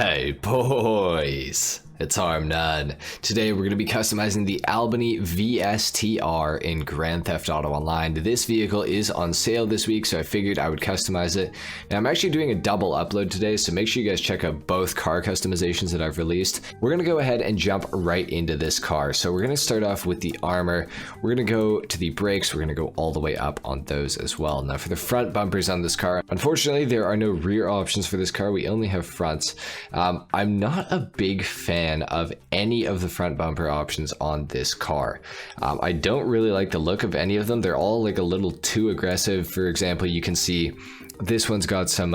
Hey boys, it's Arm9. Today we're going to be customizing the Albany VSTR in Grand Theft Auto Online. This vehicle is on sale this week, so I figured I would customize it. Now I'm actually doing a double upload today, so make sure you guys check out both car customizations that I've released. We're going to go ahead and jump right into this car. So we're going to start off with the armor. We're going to go to the brakes. We're going to go all the way up on those as well. Now for the front bumpers on this car, unfortunately there are no rear options for this car. We only have fronts. I'm not a big fan of any of the front bumper options on this car. I don't really like the look of any of them. They're all like a little too aggressive. For example, you can see this one's got some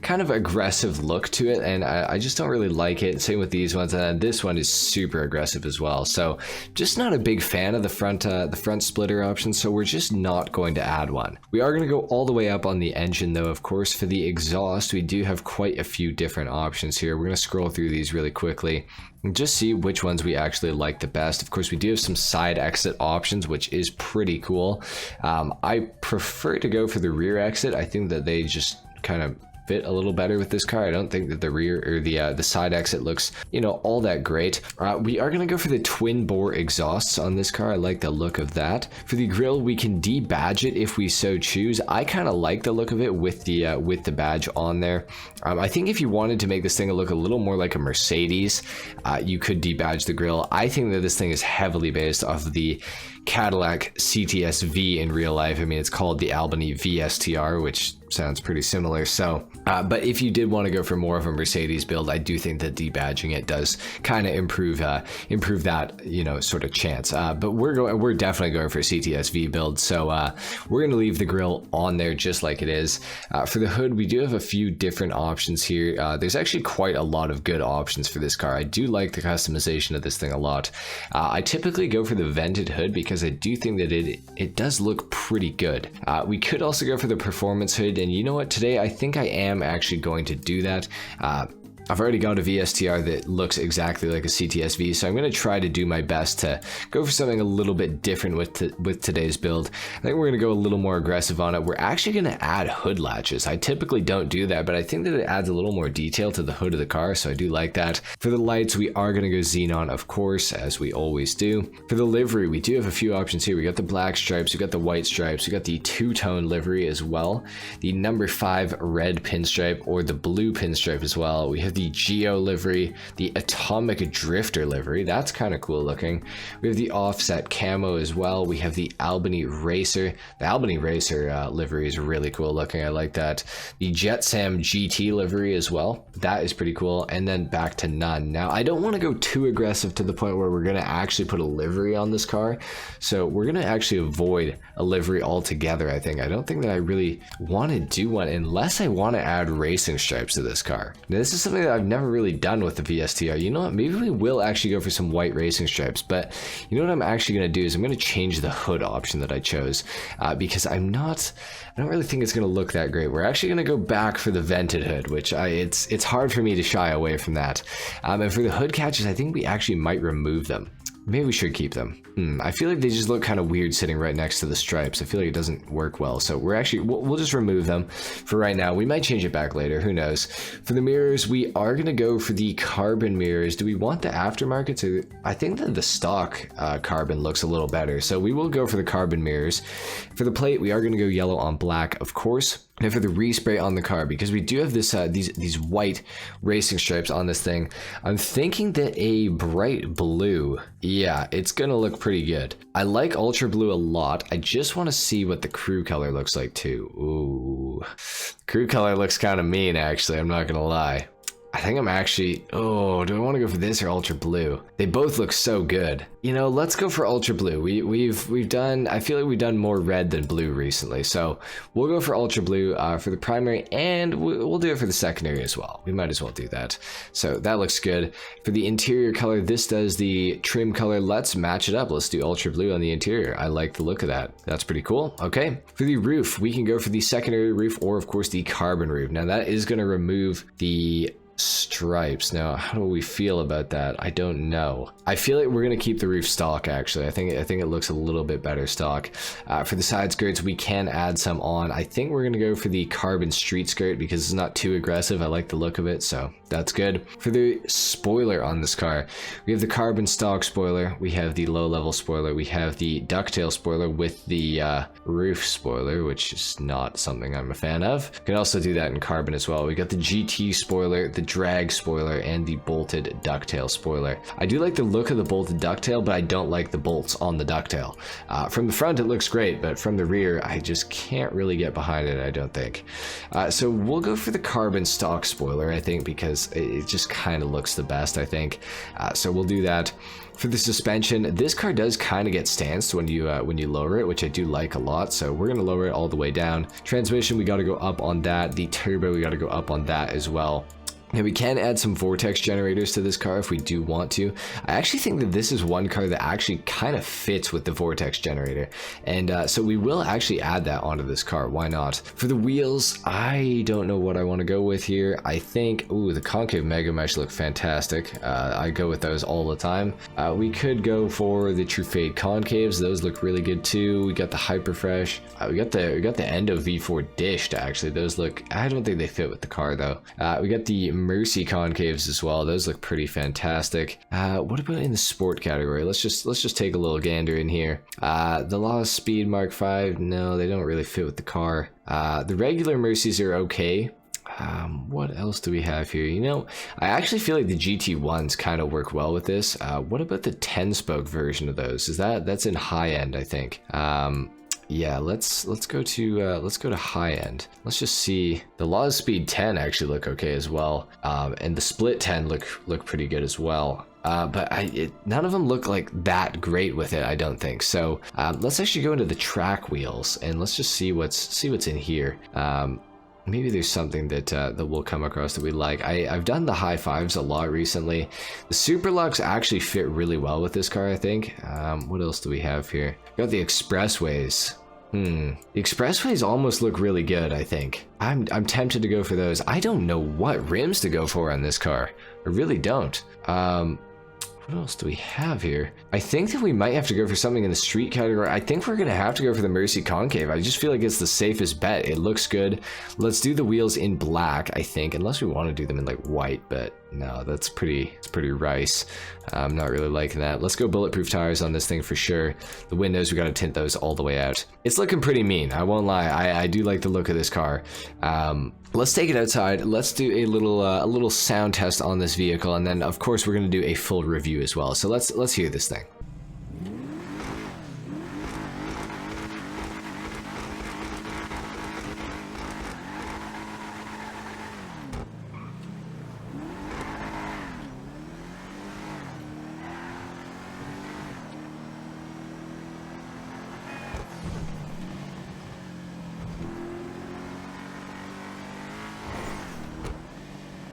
kind of aggressive look to it, and I just don't really like it. Same with these ones, and this one is super aggressive as well. So just not a big fan of the front splitter option, so we're just not going to add one. We are going to go all the way up on the engine though, of course. For the exhaust, we do have quite a few different options here. We're going to scroll through these really quickly and just see which ones we actually like the best. Of course, we do have some side exit options, which is pretty cool. I prefer to go for the rear exit. I think that they just kind of fit a little better with this car. I don't think that the rear or the side exit looks, all that great. We are going to go for the twin bore exhausts on this car. I like the look of that. For the grille, we can debadge it if we so choose. I kind of like the look of it with the badge on there. I think if you wanted to make this thing look a little more like a Mercedes, you could debadge the grille. I think that this thing is heavily based off of the Cadillac CTS-V in real life. I mean, it's called the Albany VSTR, which sounds pretty similar. So, but if you did want to go for more of a Mercedes build, I do think that debadging it does kind of improve that, sort of chance. But we're definitely going for a CTS-V build. So we're going to leave the grille on there just like it is. For the hood, we do have a few different options here. There's actually quite a lot of good options for this car. I do like the customization of this thing a lot. I typically go for the vented hood because I do think that it does look pretty good. We could also go for the performance hood, and you know what, today I think I am actually going to do that. I've already got a VSTR that looks exactly like a CTS-V, so I'm going to try to do my best to go for something a little bit different with today's build. I think we're going to go a little more aggressive on it. We're actually going to add hood latches. I typically don't do that, but I think that it adds a little more detail to the hood of the car, so I do like that. For the lights, we are going to go xenon, of course, as we always do. For the livery, we do have a few options here. We got the black stripes, we got the white stripes, we got the two-tone livery as well, the number 5 red pinstripe or the blue pinstripe as well. We have the Geo livery, the Atomic Drifter livery. That's kind of cool looking. We have the offset camo as well. We have the Albany Racer. The Albany Racer livery is really cool looking. I like that. The Jetsam GT livery as well. That is pretty cool. And then back to none. Now, I don't want to go too aggressive to the point where we're going to actually put a livery on this car. So we're going to actually avoid a livery altogether, I think. I don't think that I really want to do one unless I want to add racing stripes to this car. Now, this is something that I've never really done with the VSTR. You know what? Maybe we will actually go for some white racing stripes, but you know what I'm actually going to do is I'm going to change the hood option that I chose because I don't really think it's going to look that great. We're actually going to go back for the vented hood, which it's hard for me to shy away from that. And for the hood catches, I think we actually might remove them. Maybe we should keep them. I feel like they just look kind of weird sitting right next to the stripes. I feel like it doesn't work well. So we'll just remove them for right now. We might change it back later. Who knows? For the mirrors, we are going to go for the carbon mirrors. Do we want the aftermarket? I think that the stock carbon looks a little better. So we will go for the carbon mirrors. For the plate, we are going to go yellow on black, of course. And for the respray on the car, because we do have this these white racing stripes on this thing, I'm thinking that a bright blue, yeah, it's gonna look pretty good. I like ultra blue a lot. I just want to see what the crew color looks like too. Ooh, crew color looks kind of mean, actually. I'm not gonna lie. I think I'm actually, do I want to go for this or ultra blue? They both look so good. Let's go for ultra blue. We've done, I feel like we've done more red than blue recently. So we'll go for ultra blue for the primary, and we'll do it for the secondary as well. We might as well do that. So that looks good. For the interior color, this does the trim color. Let's match it up. Let's do ultra blue on the interior. I like the look of that. That's pretty cool. Okay. For the roof, we can go for the secondary roof or of course the carbon roof. Now that is going to remove the stripes. Now, how do we feel about that? I don't know. I feel like we're going to keep the roof stock, actually. I think it looks a little bit better stock. For the side skirts, we can add some on. I think we're going to go for the carbon street skirt because it's not too aggressive. I like the look of it, so That's good. For the spoiler on this car, we have the carbon stock spoiler, we have the low level spoiler, we have the ducktail spoiler with the roof spoiler, which is not something I'm a fan of. You can also do that in carbon as well. We got the GT spoiler, the drag spoiler, and the bolted ducktail spoiler. I do like the look of the bolted ducktail, but I don't like the bolts on the ducktail. From the front it looks great, but from the rear I just can't really get behind it, I don't think. So we'll go for the carbon stock spoiler, I think, because it just kind of looks the best, I think. So we'll do that. For the suspension, this car does kind of get stanced when you lower it, which I do like a lot. So we're gonna lower it all the way down. Transmission, we got to go up on that. The turbo, we got to go up on that as well. Now we can add some vortex generators to this car if we do want to. I actually think that this is one car that actually kind of fits with the vortex generator. And so we will actually add that onto this car, why not? For the wheels, I don't know what I want to go with here. I think, ooh, the concave mega mesh look fantastic. I go with those all the time. We could go for the True Fade concaves, those look really good too. We got the Hyperfresh. We got the Endo V4 dished actually. Those look, I don't think they fit with the car though. We got the Mercy concaves as well. Those look pretty fantastic. What about in the sport category? Let's just take a little gander in here. The Lost Speed Mark V, no, they don't really fit with the car. The regular Mercies are okay. What else do we have here? You know, I actually feel like the GT1s kind of work well with this. What about the 10-spoke version of those? That's in high end, I think. Yeah, let's go to high end. Let's just see. The Law Speed 10 actually look okay as well, and the Split 10 look pretty good as well. But none of them look like that great with it, I don't think. So let's actually go into the track wheels and let's just see what's in here. Maybe there's something that we'll come across that we like. I've done the high fives a lot recently. The Superlux actually fit really well with this car, I think. What else do we have here? We got the Expressways. The Expressways almost look really good, I think. I'm tempted to go for those. I don't know what rims to go for on this car. I really don't. What else do we have here? I think that we might have to go for something in the street category. I think we're gonna have to go for the Mercy Concave. I just feel like it's the safest bet. It looks good. Let's do the wheels in black, I think, unless we want to do them in like white, but no, it's pretty rice. I'm not really liking that. Let's go bulletproof tires on this thing for sure. The windows, we gotta tint those all the way out. It's looking pretty mean, I won't lie. I do like the look of this car. Let's take it outside. Let's do a little sound test on this vehicle, and then of course we're gonna do a full review as well. So let's hear this thing.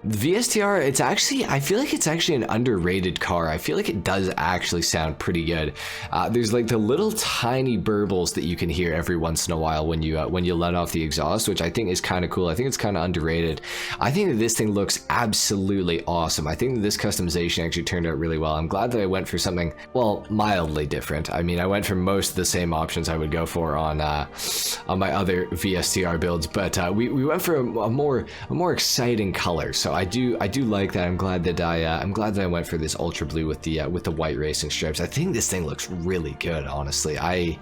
The VSTR, I feel like it's actually an underrated car. I feel like it does actually sound pretty good. There's like the little tiny burbles that you can hear every once in a while when you let off the exhaust, which I think is kind of cool. I think it's kind of underrated. I think that this thing looks absolutely awesome. I think that this customization actually turned out really well. I'm glad that I went for something, well, mildly different. I mean, I went for most of the same options I would go for on my other VSTR builds, but we went for a more exciting color. So I do like that. I'm glad that I went for this ultra blue with the white racing stripes. I think this thing looks really good, honestly. I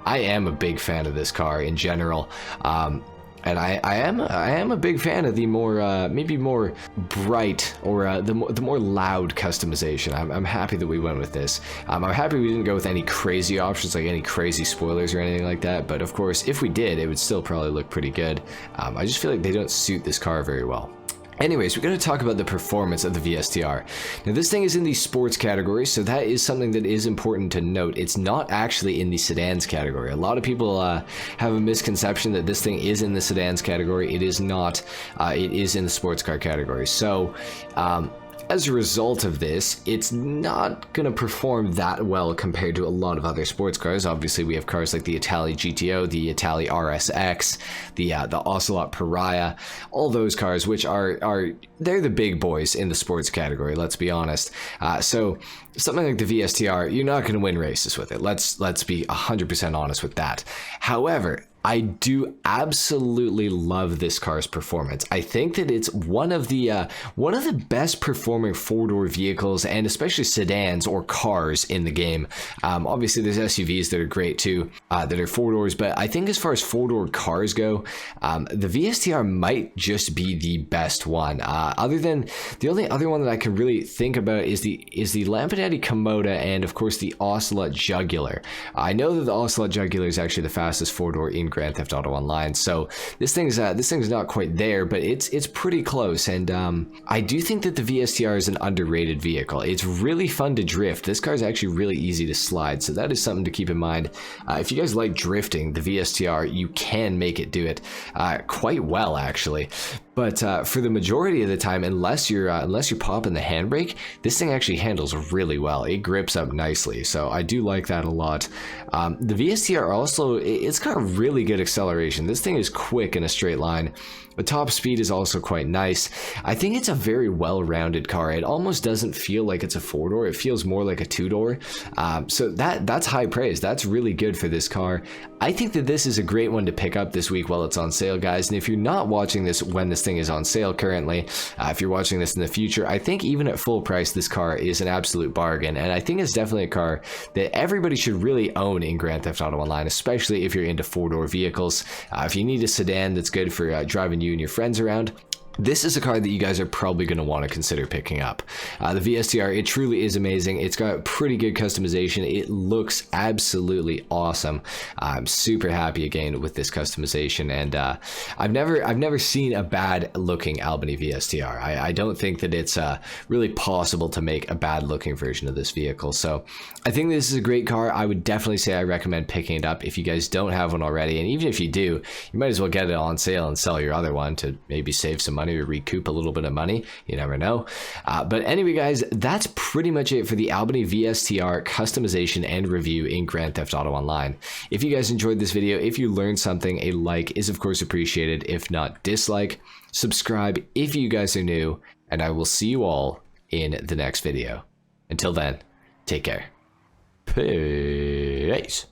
am a big fan of this car in general. And I am a big fan of the more maybe more bright or the more loud customization. I'm happy that we went with this. I'm happy we didn't go with any crazy options, like any crazy spoilers or anything like that. But of course, if we did, it would still probably look pretty good. I just feel like they don't suit this car very well. Anyways, we're going to talk about the performance of the VSTR. Now, this thing is in the sports category, so that is something that is important to note. It's not actually in the sedans category. A lot of people have a misconception that this thing is in the sedans category. It is not. It is in the sports car category. So, as a result of this, it's not going to perform that well compared to a lot of other sports cars. Obviously, we have cars like the Itali GTO, the Itali RSX, the Ocelot Pariah, all those cars, which they're the big boys in the sports category, let's be honest. So something like the VSTR, you're not going to win races with it. Let's be 100% honest with that. However, I do absolutely love this car's performance. I think that it's one of the best performing four-door vehicles, and especially sedans or cars in the game. Obviously, there's SUVs that are great too, that are four doors. But I think as far as four-door cars go, the VSTR might just be the best one. Other than the only other one that I can really think about is the Lamborghini Komoda, and of course the Ocelot Jugular. I know that the Ocelot Jugular is actually the fastest four-door in Grand Theft Auto Online, so this thing's not quite there, but it's pretty close. And I do think that the VSTR is an underrated vehicle. It's really fun to drift. This car is actually really easy to slide, so that is something to keep in mind. If you guys like drifting, the VSTR, you can make it do it quite well, actually. But for the majority of the time, unless you're popping the handbrake, this thing actually handles really well. It grips up nicely, so I do like that a lot. The VSTR also, it's got really good acceleration. This thing is quick in a straight line. The top speed is also quite nice. I think it's a very well-rounded car. It almost doesn't feel like it's a four-door. It feels more like a two-door. So that's high praise. That's really good for this car. I think that this is a great one to pick up this week while it's on sale, guys. And if you're not watching this when this thing is on sale currently, if you're watching this in the future, I think even at full price, this car is an absolute bargain. And I think it's definitely a car that everybody should really own in Grand Theft Auto Online, especially if you're into four-door vehicles. If you need a sedan that's good for driving you and your friends around, this is a car that you guys are probably going to want to consider picking up. The VSTR, it truly is amazing. It's got pretty good customization. It looks absolutely awesome. I'm super happy again with this customization, and I've never seen a bad looking Albany VSTR. I don't think that it's really possible to make a bad looking version of this vehicle. So I think this is a great car. I would definitely say I recommend picking it up if you guys don't have one already, and even if you do, you might as well get it on sale and sell your other one to maybe save some money or recoup a little bit of money. You never know. But anyway, guys, that's pretty much it for the Albany VSTR customization and review in Grand Theft Auto Online. If you guys enjoyed this video, if you learned something, a like is of course appreciated. If not, dislike. Subscribe if you guys are new, and I will see you all in the next video. Until then, take care. Peace.